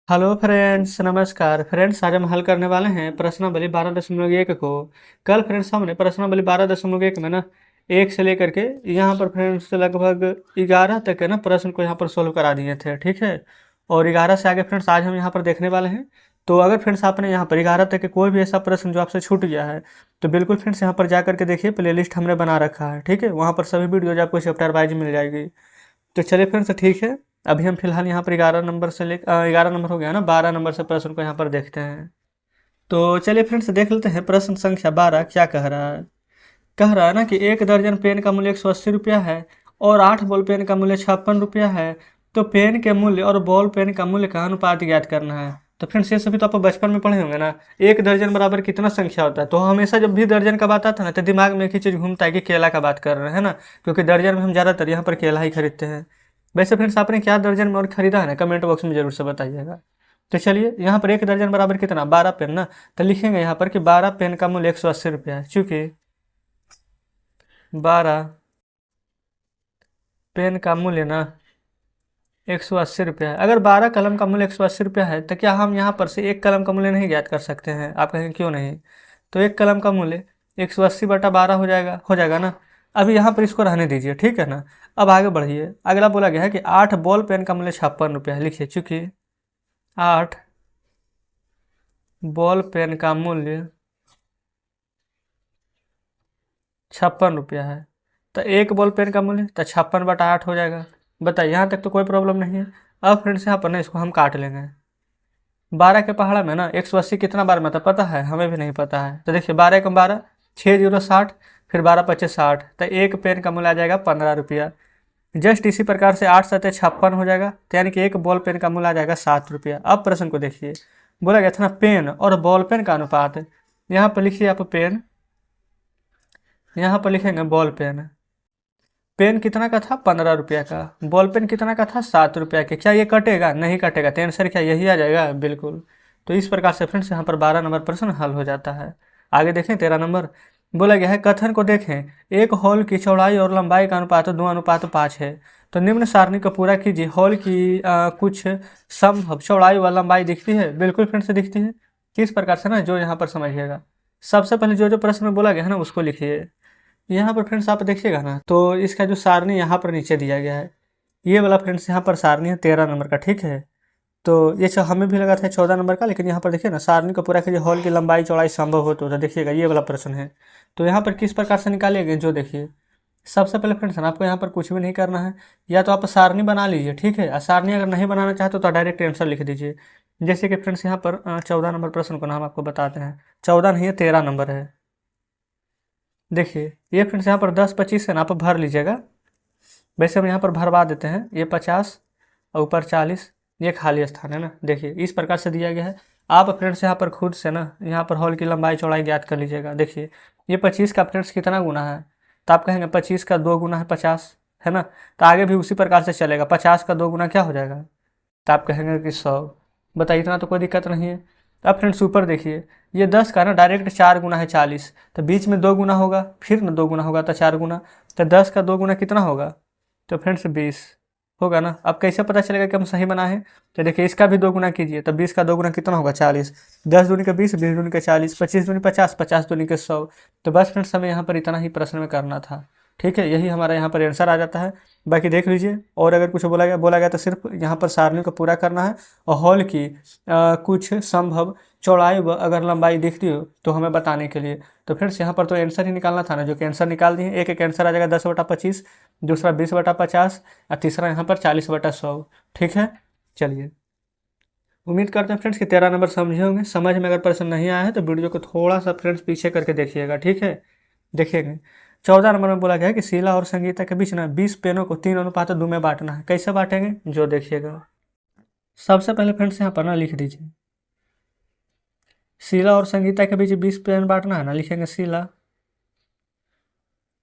Hello friends, नमस्कार friends. आज हम हल करने वाले हैं प्रश्नावली 12.1 को। कल फ्रेंड्स हमने प्रश्नावली 12.1 में ना एक से लेकर के यहाँ पर फ्रेंड्स लगभग 11 तक के ना प्रश्न को यहाँ पर सोल्व करा दिए थे, ठीक है। और 11 से आगे फ्रेंड्स आज हम यहाँ पर देखने वाले हैं। तो अगर फ्रेंड्स आपने यहाँ पर 11 तक के कोई भी ऐसा प्रश्न जो आपसे छूट गया है तो बिल्कुल फ्रेंड्स यहाँ पर जा करके देखिए, प्लेलिस्ट हमने बना रखा है, ठीक है। वहाँ पर सभी वीडियोज आपको चैप्टर वाइज मिल जाएगी। तो चलिए फ्रेंड्स, ठीक है। अभी हम फिलहाल यहाँ पर 11 नंबर से ले 11 नंबर हो गया ना, 12 नंबर से प्रश्न को यहाँ पर देखते हैं। तो चलिए फ्रेंड्स, देख लेते हैं प्रश्न संख्या 12 क्या कह रहा है। कह रहा है ना कि एक दर्जन पेन का मूल्य 180 रुपया है और 8 बॉल पेन का मूल्य 56 रुपया है। तो पेन के मूल्य और बॉल पेन का मूल्य का अनुपात ज्ञात करना है। तो फ्रेंड्स, ये सभी तो आप बचपन में पढ़े होंगे ना। एक दर्जन बराबर कितना संख्या होता है, तो हमेशा जब भी दर्जन का बात आता है ना तो दिमाग में एक ही चीज़ घूमता है कि केला का बात कर रहे हैं ना, क्योंकि दर्जन में हम ज़्यादातर यहाँ पर केला ही खरीदते हैं। वैसे फ्रेंड्स, आपने क्या दर्जन में और खरीदा है ना, कमेंट बॉक्स में जरूर से बताइएगा। तो चलिए, यहाँ पर एक दर्जन बराबर कितना, 12 पेन ना। तो लिखेंगे यहाँ पर कि 12 पेन का मूल्य 180 रुपया है, चूँकि 12 पेन का मूल्य ना 180 रुपया है। अगर 12 कलम का मूल्य 180 रुपया है तो क्या हम यहाँ पर से एक कलम का मूल्य नहीं ज्ञात कर सकते हैं? आप कहेंगे क्यों नहीं। तो एक कलम का मूल्य 180/12 हो जाएगा ना। अभी यहाँ पर इसको रहने दीजिए, ठीक है ना। अब आगे बढ़िए, अगला बोला गया है कि 8 बॉल पेन का मूल्य 56 रुपया है। लिखिए, चूँकि 8 बॉल पेन का मूल्य 56 रुपया है। तो एक बॉल पेन का मूल्य तो 56/8 हो जाएगा। बताइए, यहाँ तक तो कोई प्रॉब्लम नहीं है। अब फ्रेंड्स, यहाँ पर ना इसको हम काट लेंगे। 12 के पहाड़ा में ना 180 कितना बार में था पता है? हमें भी नहीं पता है। तो देखिए, 12 एकम 12, 6 जीरो 60, फिर 12 पच्चीस 60, तो एक पेन का मूल्य आ जाएगा 15 रुपया। जस्ट इसी प्रकार से 8 सत्ते 56 हो जाएगा, तो यानी कि एक बॉल पेन का मूल्य आ जाएगा 7 रुपया। अब प्रश्न को देखिए, बोला गया था ना पेन और बॉल पेन का अनुपात। यहाँ पर लिखिए आप पेन, यहाँ पर लिखेंगे बॉल पेन। पेन कितना का था? 15 रुपया का। बॉल पेन कितना का था? 7 रुपया के। क्या ये कटेगा? नहीं कटेगा। तो आंसर क्या यही आ जाएगा? बिल्कुल। तो इस प्रकार से फ्रेंड्स यहाँ पर 12 नंबर प्रश्न हल हो जाता है। आगे देखें 13 नंबर। बोला गया है कथन को देखें, एक हॉल की चौड़ाई और लंबाई का अनुपात 2:5 है। तो निम्न सारणी को पूरा कीजिए। हॉल की कुछ संभव चौड़ाई व लंबाई दिखती है? बिल्कुल फ्रेंड्स दिखती है। किस प्रकार से ना, जो यहाँ पर समझिएगा। सबसे पहले जो जो प्रश्न में बोला गया है ना उसको लिखिए। यहाँ पर फ्रेंड्स आप देखिएगा ना, तो इसका जो सारणी यहाँ पर नीचे दिया गया है, ये वाला फ्रेंड्स यहाँ पर सारणी है 13 नंबर का, ठीक है। तो ये हमें भी लगा था 14 नंबर का, लेकिन यहाँ पर देखिए ना, सारणी को पूरा कीजिए, हॉल की लंबाई चौड़ाई संभव हो तो देखिएगा ये वाला प्रश्न है। तो यहाँ पर किस प्रकार से निकालेंगे, जो देखिए। सबसे पहले फ्रेंड्स आपको यहाँ पर कुछ भी नहीं करना है, या तो आप सारणी बना लीजिए, ठीक है। और सारणी अगर नहीं बनाना चाहते तो डायरेक्ट आंसर लिख दीजिए। जैसे कि फ्रेंड्स यहाँ पर 14 नंबर प्रश्न को नाम आपको बताते हैं। 14 नहीं है, 13 नंबर है। देखिए ये फ्रेंड्स यहाँ पर 10 25 है ना, आप भर लीजिएगा। वैसे हम यहाँ पर भरवा देते हैं, ये 50 और ऊपर 40, ये खाली स्थान है ना। देखिए इस प्रकार से दिया गया है। आप फ्रेंड्स यहाँ पर खुद से ना यहाँ पर हॉल की लंबाई चौड़ाई ज्ञात कर लीजिएगा। देखिए ये 25 का फ्रेंड्स कितना गुना है, तो आप कहेंगे 25 का 2 गुना है 50, है ना। तो आगे भी उसी प्रकार से चलेगा, 50 का 2 गुना क्या हो जाएगा, तो आप कहेंगे कि 100। बताइए, इतना तो कोई दिक्कत नहीं है। अब फ्रेंड्स ऊपर देखिए, ये 10 का ना डायरेक्ट 4 गुना है 40, तो बीच में 2 गुना होगा, फिर ना 2 गुना होगा तो 4 गुना। तो 10 का 2 गुना कितना होगा, तो फ्रेंड्स 20 होगा ना। अब कैसे पता चलेगा कि हम सही बना है, तो देखिए इसका भी 2 गुना कीजिए, तो 20 का 2 गुना कितना होगा 40, 10 दूनी का 20, 20 दूनी का 40, 25 दूनी 50, 50 दूनी का 100। तो बस फ्रेंड्स हमें यहाँ पर इतना ही प्रश्न में करना था, ठीक है। यही हमारा यहाँ पर आंसर आ जाता है। बाकी देख लीजिए, और अगर कुछ बोला गया तो सिर्फ यहाँ पर सारणी को पूरा करना है, और हॉल की कुछ संभव चौड़ाई व अगर लंबाई दिखती हो तो हमें बताने के लिए। तो फ्रेंड्स यहाँ पर तो आंसर ही निकालना था ना, जो कि आंसर निकाल दिए। एक एक आंसर आ जाएगा 10/25, दूसरा 20/50, और तीसरा यहाँ पर 40/100, ठीक है। चलिए, उम्मीद करते हैं फ्रेंड्स कि 13 नंबर समझे होंगे। समझ में अगर प्रश्न नहीं आया है तो वीडियो को थोड़ा सा फ्रेंड्स पीछे करके देखिएगा, ठीक है। देखिएगा 14 नंबर में बोला गया है कि शीला और संगीता के बीच ना 20 पेनों को 3:2 में बांटना है। कैसे बांटेंगे, जो देखिएगा। सबसे पहले फ्रेंड्स यहाँ पर ना लिख दीजिए, शीला और संगीता के बीच 20 पेन बांटना है ना। लिखेंगे शीला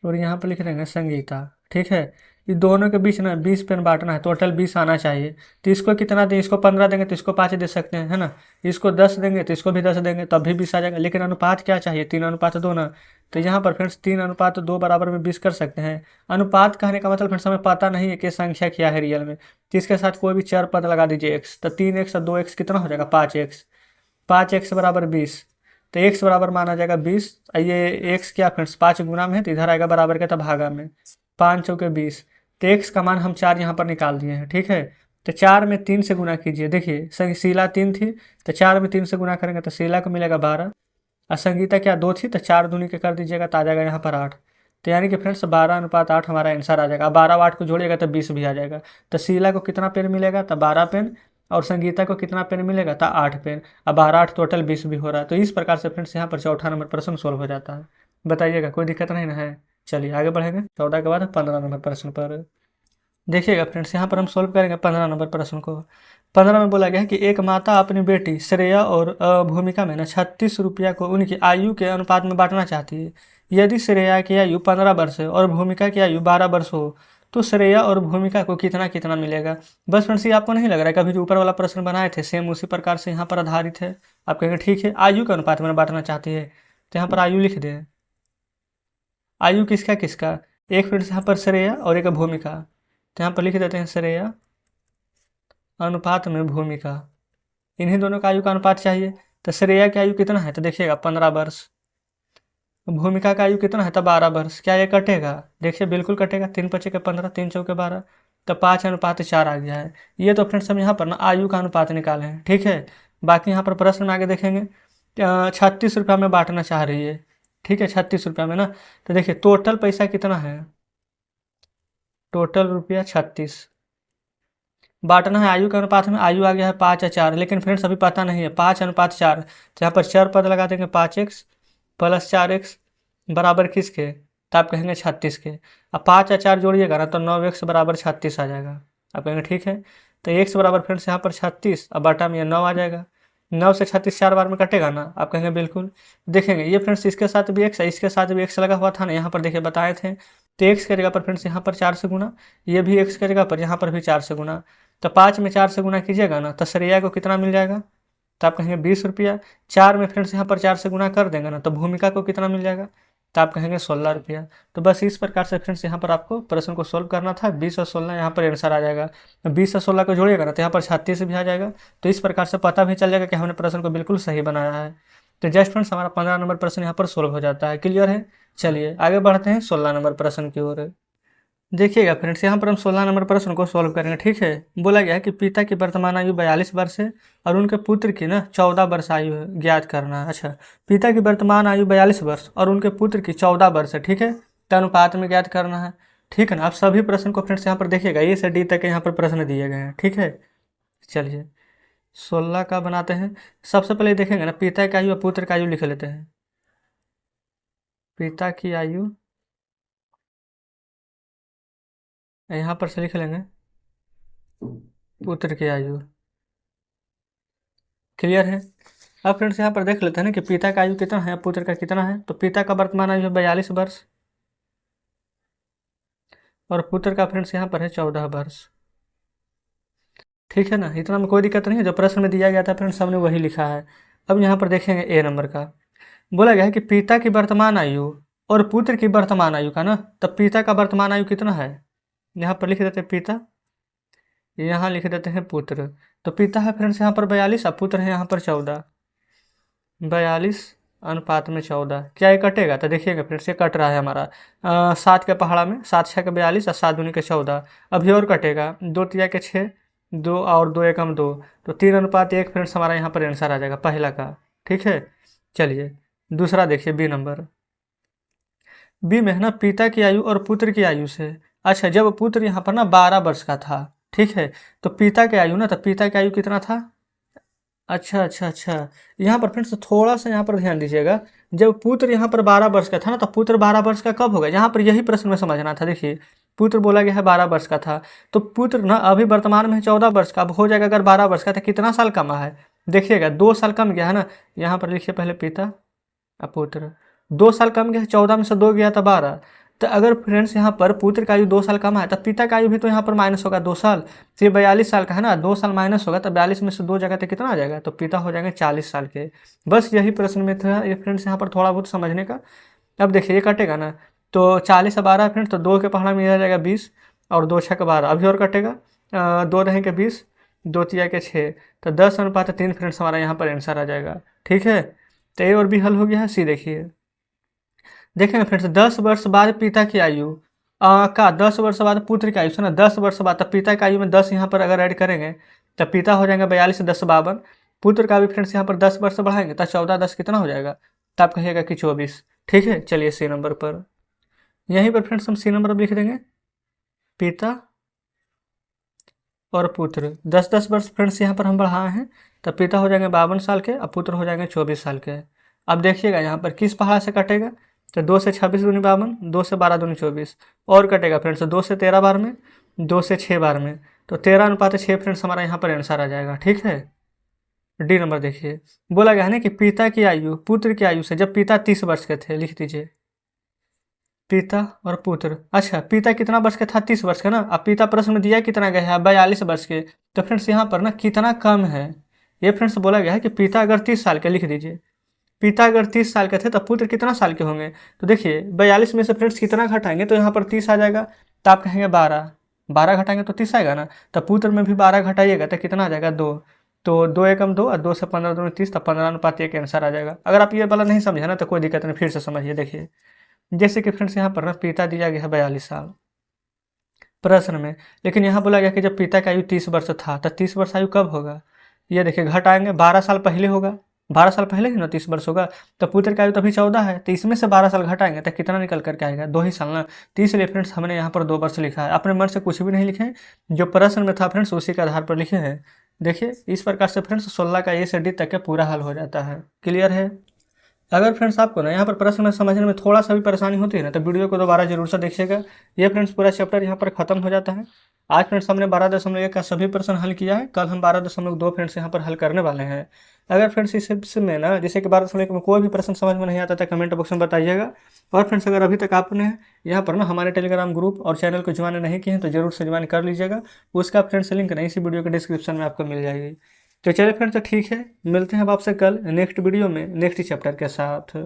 और यहाँ पर लिख देंगे संगीता। ठीक है। ये दोनों के बीच ना 20 पेन बांटना है, टोटल 20 आना चाहिए। तो इसको कितना दें, इसको 15 देंगे तो इसको 5 दे सकते हैं, है ना। इसको 10 देंगे तो इसको भी 10 देंगे, तब भी 20 आ जाएगा। लेकिन अनुपात क्या चाहिए, 3:2 ना। तो यहाँ पर फ्रेंड्स 3:2 बराबर में 20 कर सकते हैं। अनुपात कहने का मतलब फ्रेंड्स हमें पता नहीं है कि संख्या क्या है रियल में, तो इसके साथ कोई भी चर पद लगा दीजिए एक्स। तो 3x और 2x कितना हो जाएगा, 5x। 5x बराबर 20। तो x बराबर माना जाएगा 20। ये x क्या फ्रेंड्स 5 गुना में है, तो इधर आएगा बराबर के, तब भागा में। 5 चौके 20। तो x का मान हम 4 यहाँ पर निकाल दिए हैं, ठीक है। तो 4 में 3 से गुना कीजिए, देखिए शीला 3 थी, तो 4 में 3 से गुना करेंगे तो शीला को मिलेगा 12। और संगीता क्या 2 थी, तो 4 दूनी के कर दीजिएगा तो आ जाएगा यहाँ पर 8। तो यानी कि फ्रेंड्स 12:8 हमारा आंसर आ जाएगा। 12 और 8 को जोड़िएगा तो 20 भी आ जाएगा। तो शीला को कितना पेन मिलेगा, तो 12 पेन। और संगीता को कितना पेन मिलेगा, तो 8 पेन। अब 12 8 टोटल 20 भी हो रहा है। तो इस प्रकार से फ्रेंड्स यहाँ पर चौथा नंबर प्रश्न सोल्व हो जाता है। बताइएगा, कोई दिक्कत नहीं ना है। चलिए आगे बढ़ेंगे 14 के बाद 15 नंबर प्रश्न पर। देखिएगा फ्रेंड्स, यहाँ पर हम सोल्व करेंगे 15 नंबर प्रश्न को। 15 में बोला गया है कि एक माता अपनी बेटी श्रेया और भूमिका में ना 36 रुपया को उनकी आयु के अनुपात में बांटना चाहती है। यदि श्रेया की आयु 15 वर्ष है और भूमिका की आयु 12 वर्ष हो, तो श्रेया और भूमिका को कितना कितना मिलेगा। बस फ्रेंड्स ये आपको नहीं लग रहा है कभी जो ऊपर वाला प्रश्न बनाए थे सेम उसी प्रकार से यहाँ पर आधारित है। आप कहेंगे ठीक है, आयु के अनुपात में बांटना चाहती है, तो यहाँ पर आयु लिख दें। आयु किसका किसका, एक फ्रेंड्स यहाँ पर श्रेया और एक भूमिका, तो यहाँ पर लिख देते हैं श्रेया अनुपात में भूमिका। इन्हीं दोनों का आयु का अनुपात चाहिए। तो श्रेया की आयु कितना है, तो देखिएगा 15 वर्ष। भूमिका का आयु कितना है, तो 12 वर्ष। क्या ये कटेगा, देखिए बिल्कुल कटेगा। 3 5 के 15, 3 चौके 12, तो 5:4 आ गया है। ये तो फ्रेंड्स हम यहाँ पर ना आयु का अनुपात निकाले हैं, ठीक है। बाकी यहाँ पर प्रश्न में आगे देखेंगे 36 रुपया में बांटना चाह रही है, ठीक है। 36 रुपया में ना, तो देखिए टोटल पैसा कितना है, टोटल रुपया 36। बांटना है आयु के अनुपात में, आयु आ गया है 5:4, लेकिन फ्रेंड्स अभी पता नहीं है 5:4। तो यहाँ पर चर पद लगा देंगे, 5x + 4x बराबर किसके, तो आप कहेंगे 36 के। अब 5 और 4 जोड़िएगा ना तो 9x बराबर 36 आ जाएगा। आप कहेंगे ठीक है। तो x बराबर फ्रेंड्स यहाँ पर 36, अब बाटा में 9 आ जाएगा। 9 से 36 4 बार में कटेगा ना, आप कहेंगे बिल्कुल। देखेंगे ये फ्रेंड्स इसके साथ भी x है, इसके साथ भी x लगा हुआ था ना, यहाँ पर देखिए बताए थे। तो x की जगह पर फ्रेंड्स यहाँ पर 4 से गुना, ये भी x की जगह पर यहाँ पर भी 4 से गुना। तो 5 में 4 से गुना कीजिएगा ना, तो श्रेया को कितना मिल जाएगा, तो आप कहेंगे 20 रुपया। 4 में फ्रेंड्स यहाँ पर 4 से गुना कर देंगे ना, तो भूमिका को कितना मिल जाएगा, तो आप कहेंगे 16 रुपया। तो बस इस प्रकार से फ्रेंड्स यहाँ पर आपको प्रश्न को सोल्व करना था। 20 और 16 यहाँ पर आंसर आ जाएगा। 20 और 16 को जोड़िएगा ना तो यहाँ पर 36 भी आ जाएगा। तो इस प्रकार से पता भी चल जाएगा कि हमने प्रश्न को बिल्कुल सही बनाया है। तो जस्ट फ्रेंड्स हमारा 15 नंबर प्रश्न यहाँ पर सोल्व हो जाता है। क्लियर है। चलिए आगे बढ़ते हैं 16 नंबर प्रश्न की ओर। देखिएगा फ्रेंड्स, यहाँ पर हम 16 नंबर प्रश्न को सॉल्व करेंगे, ठीक है। बोला गया है कि पिता की वर्तमान आयु 42 वर्ष है और उनके पुत्र की ना 14 वर्ष आयु है, ज्ञात करना है। अच्छा, पिता की वर्तमान आयु 42 वर्ष और उनके पुत्र की 14 वर्ष है, ठीक है। तो अनुपात में ज्ञात करना है, ठीक है ना। आप सभी प्रश्न को फ्रेंड्स यहाँ पर देखिएगा, ए से डी तक के यहाँ पर प्रश्न दिए गए हैं, ठीक है। चलिए 16 का बनाते हैं। सबसे पहले देखेंगे ना पिता की आयु और पुत्र की आयु लिख लेते हैं। पिता की आयु यहाँ पर से लिख लेंगे, पुत्र की आयु। क्लियर है। अब फ्रेंड्स यहाँ पर देख लेते हैं ना कि पिता का आयु कितना है, पुत्र का कितना है। तो पिता का वर्तमान आयु है 42 वर्ष और पुत्र का फ्रेंड्स यहाँ पर है 14 वर्ष, ठीक है ना। इतना में कोई दिक्कत नहीं है, जो प्रश्न में दिया गया था फ्रेंड्स हमने वही लिखा है। अब यहाँ पर देखेंगे ए नंबर का, बोला गया है कि पिता की वर्तमान आयु और पुत्र की वर्तमान आयु का ना, तब पिता का वर्तमान आयु कितना है, यहाँ पर लिख देते हैं पिता, यहाँ लिख देते हैं पुत्र। तो पिता है फ्रेंड्स यहाँ पर 42 और पुत्र है यहाँ पर 14। 42 अनुपात में 14, क्या ये कटेगा, तो देखिएगा फिर से कट रहा है हमारा। 7 के पहाड़ा में 7 6 के 42 और 7 दूनी के 14। अभी और कटेगा, 2 तिया के 6, 2 और 2 एकम 2, तो 3:1 फ्रेंड्स हमारा यहाँ पर आंसर आ जाएगा पहला का, ठीक है। चलिए दूसरा देखिए बी नंबर। बी में है ना पिता की आयु और पुत्र की आयु से। अच्छा, जब पुत्र यहाँ पर ना 12 वर्ष का था, ठीक है, तो पिता की आयु ना, तो पिता की आयु कितना था। अच्छा अच्छा अच्छा, यहाँ पर फ्रेंड्स थोड़ा सा यहाँ पर ध्यान दीजिएगा। जब पुत्र यहाँ पर 12 वर्ष का था ना, तो पुत्र 12 वर्ष का कब होगा, यहाँ पर यही प्रश्न में समझना था। देखिए पुत्र बोला गया है 12 वर्ष का था, तो पुत्र ना अभी वर्तमान में है 14 वर्ष का, अब हो जाएगा अगर 12 वर्ष का तो कितना साल कमा है, देखिएगा 2 साल कम गया है ना। यहाँ पर लिखिए पहले पिता और पुत्र, 2 साल कम गया है, 14 में से 2 गया था 12, तो अगर फ्रेंड्स यहाँ पर पुत्र का आयु 2 साल कम है तो पिता का आयु भी तो यहाँ पर माइनस होगा 2 साल। तो ये 42 साल का है ना, 2 साल माइनस होगा तो 42 में से 2 जगह तो कितना आ जाएगा, तो पिता हो जाएंगे 40 साल के। बस यही प्रश्न में था ये फ्रेंड्स, यहाँ पर थोड़ा बहुत समझने का। अब देखिए ये कटेगा ना, तो 40 से 12 फ्रेंड्स, तो 2 के पहाड़ा में आ जाएगा 20 और 2 6 12, अभी और कटेगा 2 रहेंगे 20, 2 तिया के 6, तो 10:3 फ्रेंड्स हमारा यहाँ पर आंसर आ जाएगा। ठीक है, तो ए और बी हल हो गया है। सी देखिए, देखेंगे फ्रेंड्स 10 वर्ष बाद पिता की आयु का 10 वर्ष बाद पुत्र की आयु से ना, 10 वर्ष बाद, तब पिता की आयु में 10 यहाँ पर अगर ऐड करेंगे तब पिता हो जाएंगे 42, 10 52, पुत्र का भी फ्रेंड्स यहाँ पर 10 वर्ष बढ़ाएंगे तो 14 10 कितना हो जाएगा, तो आप कहिएगा कि 24। ठीक है, चलिए सी नंबर पर, यहीं पर फ्रेंड्स हम सी नंबर पर लिख देंगे पिता और पुत्र 10 10 वर्ष फ्रेंड्स यहाँ पर हम बढ़ाए हैं, तब पिता हो जाएंगे 52 साल के और पुत्र हो जाएंगे 24 साल के। अब देखिएगा यहाँ पर किस पहाड़ा से कटेगा, तो 2 से 26 दूनी 52, 2 से 12 दूनी 24, और कटेगा फ्रेंड्स 2 से 13 बार में, 2 से 6 बार में, तो 13:6 फ्रेंड्स हमारा यहाँ पर आंसर आ जाएगा। ठीक है, डी नंबर देखिए, बोला गया है ना कि पिता की आयु पुत्र की आयु से, जब पिता 30 वर्ष के थे, लिख दीजिए पिता और पुत्र। अच्छा, पिता कितना वर्ष का था, 30 वर्ष का ना, अब पिता प्रश्न में दिया कितना गया है, 42 वर्ष के, तो फ्रेंड्स यहाँ पर ना कितना कम है, ये फ्रेंड्स बोला गया है कि पिता अगर 30 साल के, लिख दीजिए पिता अगर 30 साल के थे तो पुत्र कितना साल के होंगे, तो देखिए 42 में से फ्रेंड्स कितना घटाएंगे तो यहाँ पर 30 आ जाएगा, तो आप कहेंगे 12, 12 घटाएंगे तो 30 आएगा ना, तो पुत्र में भी 12 घटाइएगा तो कितना आ जाएगा 2, तो 2 एकम 2 और 2 से 15 दूनी 30, तो 15:1 के आंसर आ जाएगा। अगर आप ये वाला नहीं समझे ना तो कोई दिक्कत नहीं, फिर से समझिए। देखिए जैसे कि फ्रेंड्स यहाँ पर ना पिता दिया गया है 42 साल प्रश्न में, लेकिन यहाँ बोला गया कि जब पिता का आयु 30 वर्ष था, तो 30 वर्ष आयु कब होगा, ये देखिए घटाएंगे 12 साल पहले होगा, 12 साल पहले ही ना 30 वर्ष होगा, तो पुत्र का आयु तभी 14 है, तो इसमें से 12 साल घटाएंगे तो कितना निकल करके आएगा, 2 ही साल ना। तो इसलिए फ्रेंड्स हमने यहाँ पर 2 वर्ष लिखा है, अपने मन से कुछ भी नहीं लिखे, जो प्रश्न में था फ्रेंड्स उसी के आधार पर लिखे हैं। देखिए इस प्रकार से फ्रेंड्स 16 का ए से डी तक का पूरा हल हो जाता है। क्लियर है। अगर फ्रेंड्स आपको ना यहाँ पर प्रश्न में समझने में थोड़ा सा भी परेशानी होती है ना, तो वीडियो को दोबारा जरूर से देखिएगा। ये फ्रेंड्स पूरा चैप्टर यहाँ पर खत्म हो जाता है। आज फ्रेंड्स हमने 12.1 का सभी प्रश्न हल किया है, कल हम 12.2 फ्रेंड्स यहाँ पर हल करने वाले हैं। अगर फ्रेंड्स इसमें ना जैसे कि 12.1 में कोई भी प्रश्न समझ में नहीं आता था, कमेंट बॉक्स में बताइएगा। और फ्रेंड्स अगर अभी तक आपने यहाँ पर ना हमारे टेलीग्राम ग्रुप और चैनल को ज्वाइन नहीं किए हैं तो जरूर से ज्वाइन कर लीजिएगा, उसका फ्रेंड्स लिंक ना इसी वीडियो के डिस्क्रिप्शन में आपको मिल जाएगी। तो चलिए फ्रेंड्स, तो ठीक है, मिलते हैं अब आपसे कल नेक्स्ट वीडियो में नेक्स्ट चैप्टर के साथ।